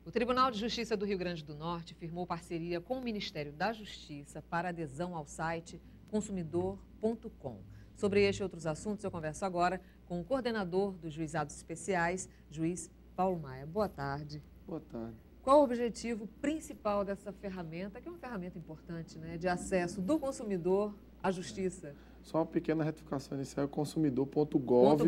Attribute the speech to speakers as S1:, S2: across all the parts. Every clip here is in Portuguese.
S1: O Tribunal de Justiça do Rio Grande do Norte firmou parceria com o Ministério da Justiça para adesão ao site consumidor.com. Sobre este e outros assuntos, eu converso agora com o coordenador dos Juizados Especiais, juiz Paulo Maia. Boa tarde.
S2: Boa tarde.
S1: Qual o objetivo principal dessa ferramenta, que é uma ferramenta importante, né, de acesso do consumidor à justiça?
S2: Só uma pequena retificação inicial, é consumidor.gov.br.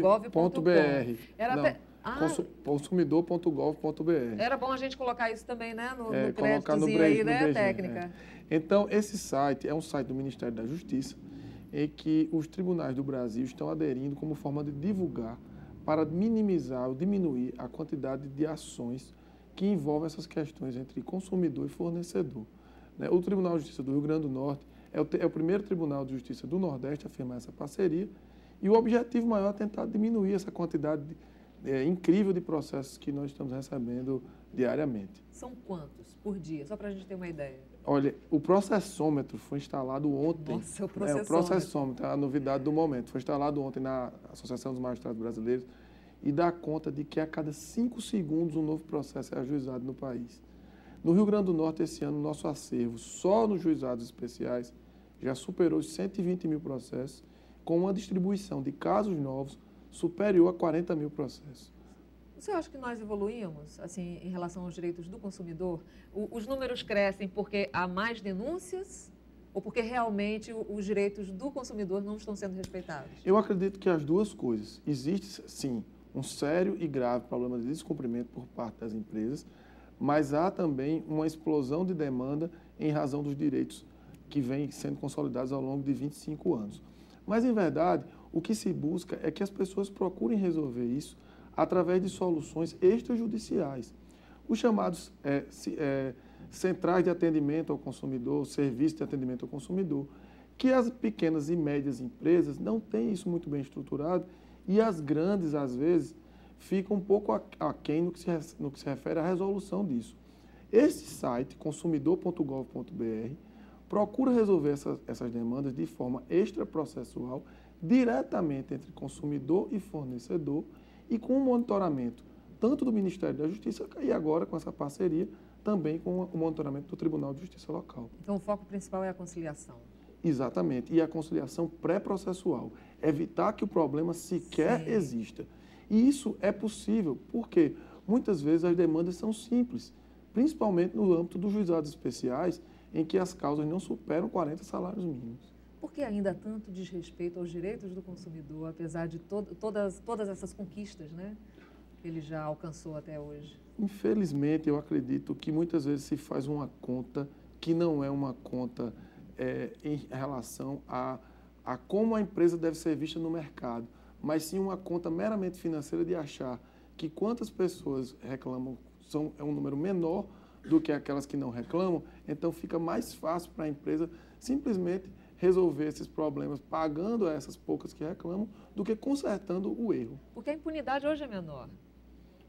S2: Consumidor.gov.br.
S1: Era bom a gente colocar isso também, né, no
S2: colocar no
S1: créditozinho aí, né,
S2: BRG,
S1: técnica.
S2: Então, esse site é um site do Ministério da Justiça em que os tribunais do Brasil estão aderindo como forma de divulgar para minimizar ou diminuir a quantidade de ações que envolvem essas questões entre consumidor e fornecedor. O Tribunal de Justiça do Rio Grande do Norte é o primeiro Tribunal de Justiça do Nordeste a firmar essa parceria e o objetivo maior é tentar diminuir essa quantidade incrível de processos que nós estamos recebendo diariamente.
S1: São quantos por dia? Só para a gente ter uma ideia.
S2: Olha, o processômetro foi instalado ontem.
S1: Nossa,
S2: o processômetro, a novidade do momento. Foi instalado ontem na Associação dos Magistrados Brasileiros e dá conta de que a cada 5 segundos um novo processo é ajuizado no país. No Rio Grande do Norte, esse ano, nosso acervo, só nos juizados especiais, já superou os 120 mil processos, com uma distribuição de casos novos superior a 40 mil processos.
S1: Você acha que nós evoluímos, assim, em relação aos direitos do consumidor? Os números crescem porque há mais denúncias ou porque realmente os direitos do consumidor não estão sendo respeitados?
S2: Eu acredito que as duas coisas. Existe, sim, um sério e grave problema de descumprimento por parte das empresas, mas há também uma explosão de demanda em razão dos direitos que vêm sendo consolidados ao longo de 25 anos. Mas, em verdade, o que se busca é que as pessoas procurem resolver isso através de soluções extrajudiciais. Os chamados centrais de atendimento ao consumidor, serviços de atendimento ao consumidor, que as pequenas e médias empresas não têm isso muito bem estruturado e as grandes, às vezes, ficam um pouco aquém no que se refere à resolução disso. Este site, consumidor.gov.br, procura resolver essas demandas de forma extraprocessual, diretamente entre consumidor e fornecedor e com o monitoramento tanto do Ministério da Justiça e agora com essa parceria também com o monitoramento do Tribunal de Justiça local.
S1: Então o foco principal é a conciliação.
S2: Exatamente, e a conciliação pré-processual, evitar que o problema sequer exista. E isso é possível porque muitas vezes as demandas são simples, principalmente no âmbito dos juizados especiais, em que as causas não superam 40 salários mínimos.
S1: Por que ainda tanto desrespeito aos direitos do consumidor, apesar de todas essas conquistas, né, que ele já alcançou até hoje?
S2: Infelizmente, eu acredito que muitas vezes se faz uma conta que não é uma conta em relação a como a empresa deve ser vista no mercado, mas sim uma conta meramente financeira de achar que quantas pessoas reclamam é um número menor do que aquelas que não reclamam, então fica mais fácil para a empresa simplesmente resolver esses problemas pagando a essas poucas que reclamam do que consertando o erro.
S1: Porque a impunidade hoje é menor.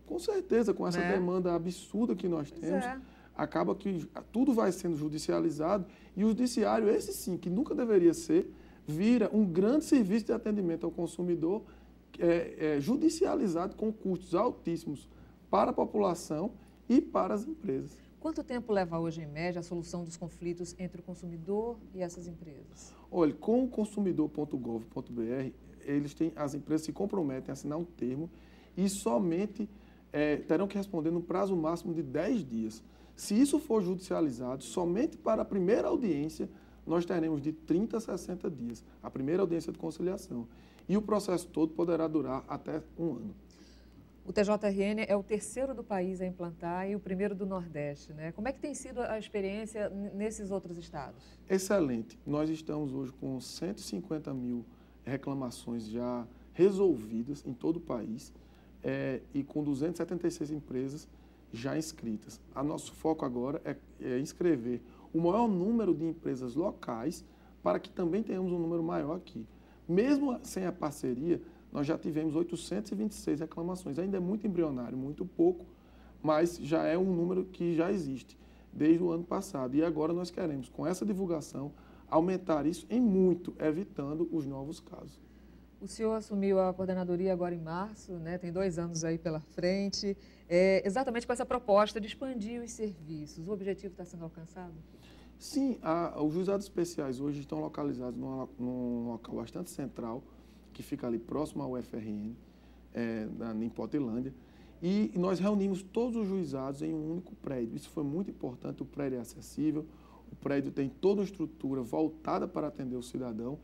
S2: Com certeza, com essa demanda absurda que nós temos, acaba que tudo vai sendo judicializado e o judiciário, esse sim, que nunca deveria ser, vira um grande serviço de atendimento ao consumidor judicializado com custos altíssimos para a população e para as empresas.
S1: Quanto tempo leva hoje, em média, a solução dos conflitos entre o consumidor e essas empresas?
S2: Olha, com o consumidor.gov.br, as empresas se comprometem a assinar um termo e somente terão que responder no prazo máximo de 10 dias. Se isso for judicializado, somente para a primeira audiência, nós teremos de 30 a 60 dias, a primeira audiência de conciliação. E o processo todo poderá durar até 1 ano.
S1: O TJRN é o terceiro do país a implantar e o primeiro do Nordeste, né? Como é que tem sido a experiência nesses outros estados?
S2: Excelente. Nós estamos hoje com 150 mil reclamações já resolvidas em todo o país e com 276 empresas já inscritas. Nosso foco agora é inscrever o maior número de empresas locais para que também tenhamos um número maior aqui. Mesmo sem a parceria, nós já tivemos 826 reclamações. Ainda é muito embrionário, muito pouco, mas já é um número que já existe desde o ano passado. E agora nós queremos, com essa divulgação, aumentar isso em muito, evitando os novos casos.
S1: O senhor assumiu a coordenadoria agora em março, né? Tem 2 anos aí pela frente, exatamente com essa proposta de expandir os serviços. O objetivo está sendo alcançado?
S2: Sim, os juizados especiais hoje estão localizados num local bastante central, que fica ali próximo ao UFRN, em Potilândia, e nós reunimos todos os juizados em um único prédio. Isso foi muito importante, o prédio é acessível, o prédio tem toda uma estrutura voltada para atender o cidadão,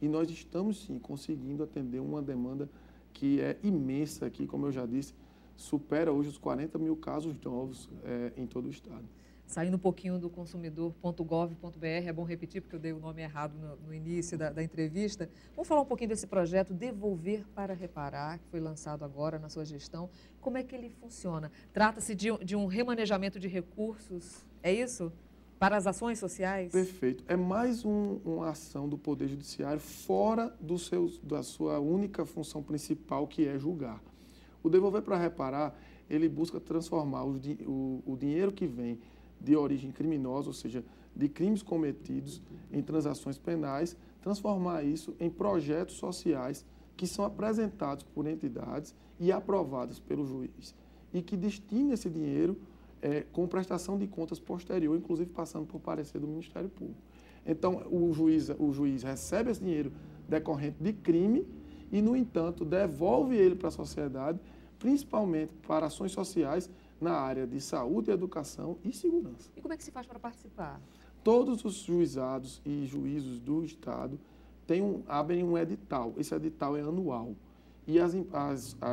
S2: e nós estamos, sim, conseguindo atender uma demanda que é imensa aqui, como eu já disse, supera hoje os 40 mil casos novos em todo o estado.
S1: Saindo um pouquinho do consumidor.gov.br, é bom repetir, porque eu dei o nome errado no início da entrevista. Vamos falar um pouquinho desse projeto Devolver para Reparar, que foi lançado agora na sua gestão. Como é que ele funciona? Trata-se de um remanejamento de recursos, é isso? Para as ações sociais?
S2: Perfeito. É mais uma ação do Poder Judiciário fora da sua única função principal, que é julgar. O Devolver para Reparar, ele busca transformar o dinheiro que vem de origem criminosa, ou seja, de crimes cometidos em transações penais, transformar isso em projetos sociais que são apresentados por entidades e aprovados pelo juiz, e que destina esse dinheiro com prestação de contas posterior, inclusive passando por parecer do Ministério Público. Então, o juiz recebe esse dinheiro decorrente de crime e, no entanto, devolve ele para a sociedade, principalmente para ações sociais na área de saúde, educação e segurança.
S1: E como é que se faz para participar?
S2: Todos os juizados e juízos do Estado abrem um edital. Esse edital é anual. E as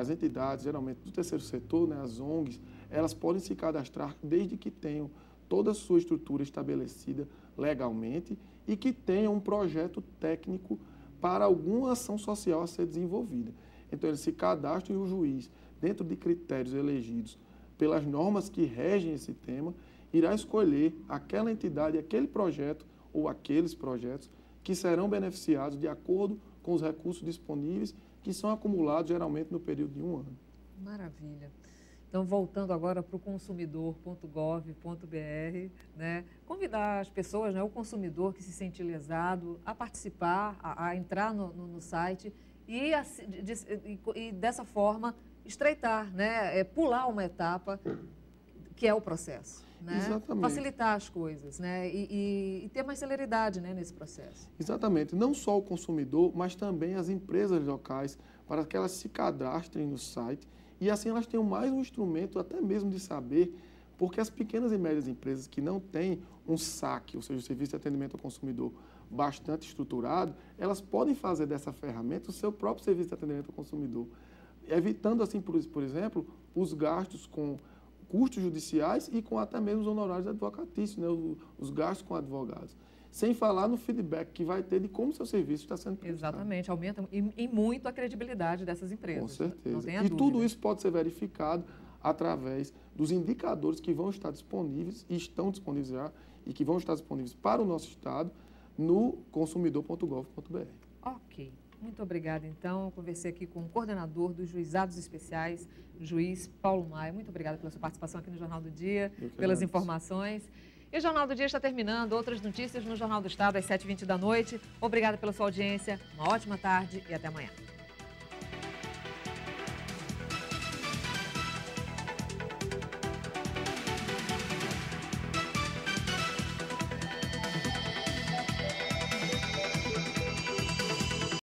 S2: entidades, geralmente do terceiro setor, né, as ONGs, elas podem se cadastrar desde que tenham toda a sua estrutura estabelecida legalmente e que tenham um projeto técnico para alguma ação social a ser desenvolvida. Então, eles se cadastram e o juiz, dentro de critérios elegidos pelas normas que regem esse tema, irá escolher aquela entidade, aquele projeto ou aqueles projetos que serão beneficiados de acordo com os recursos disponíveis que são acumulados geralmente no período de 1 ano.
S1: Maravilha. Então, voltando agora para o consumidor.gov.br, né, convidar as pessoas, né, o consumidor que se sente lesado, a participar, a entrar no site e dessa forma estreitar, né, pular uma etapa que é o processo. Né?
S2: Exatamente.
S1: Facilitar as coisas, né? E ter mais celeridade, né, nesse processo.
S2: Exatamente. Não só o consumidor, mas também as empresas locais, para que elas se cadastrem no site e assim elas tenham mais um instrumento até mesmo de saber, porque as pequenas e médias empresas que não têm um SAC, ou seja, o Serviço de Atendimento ao Consumidor, bastante estruturado, elas podem fazer dessa ferramenta o seu próprio Serviço de Atendimento ao Consumidor, evitando assim, por exemplo, os gastos com custos judiciais e com até mesmo os honorários advocatícios, né, os gastos com advogados. Sem falar no feedback que vai ter de como seu serviço está sendo prestado.
S1: Exatamente, aumenta em muito a credibilidade dessas empresas.
S2: Com certeza.
S1: Não tenha
S2: dúvida. E tudo isso pode ser verificado através dos indicadores que vão estar disponíveis e estão disponíveis já e que vão estar disponíveis para o nosso Estado no consumidor.gov.br.
S1: Ok. Muito obrigada, então. Eu conversei aqui com o coordenador dos Juizados Especiais, o juiz Paulo Maia. Muito obrigada pela sua participação aqui no Jornal do Dia, pelas informações. E o Jornal do Dia está terminando. Outras notícias no Jornal do Estado, às 7h20 da noite. Obrigada pela sua audiência. Uma ótima tarde e até amanhã.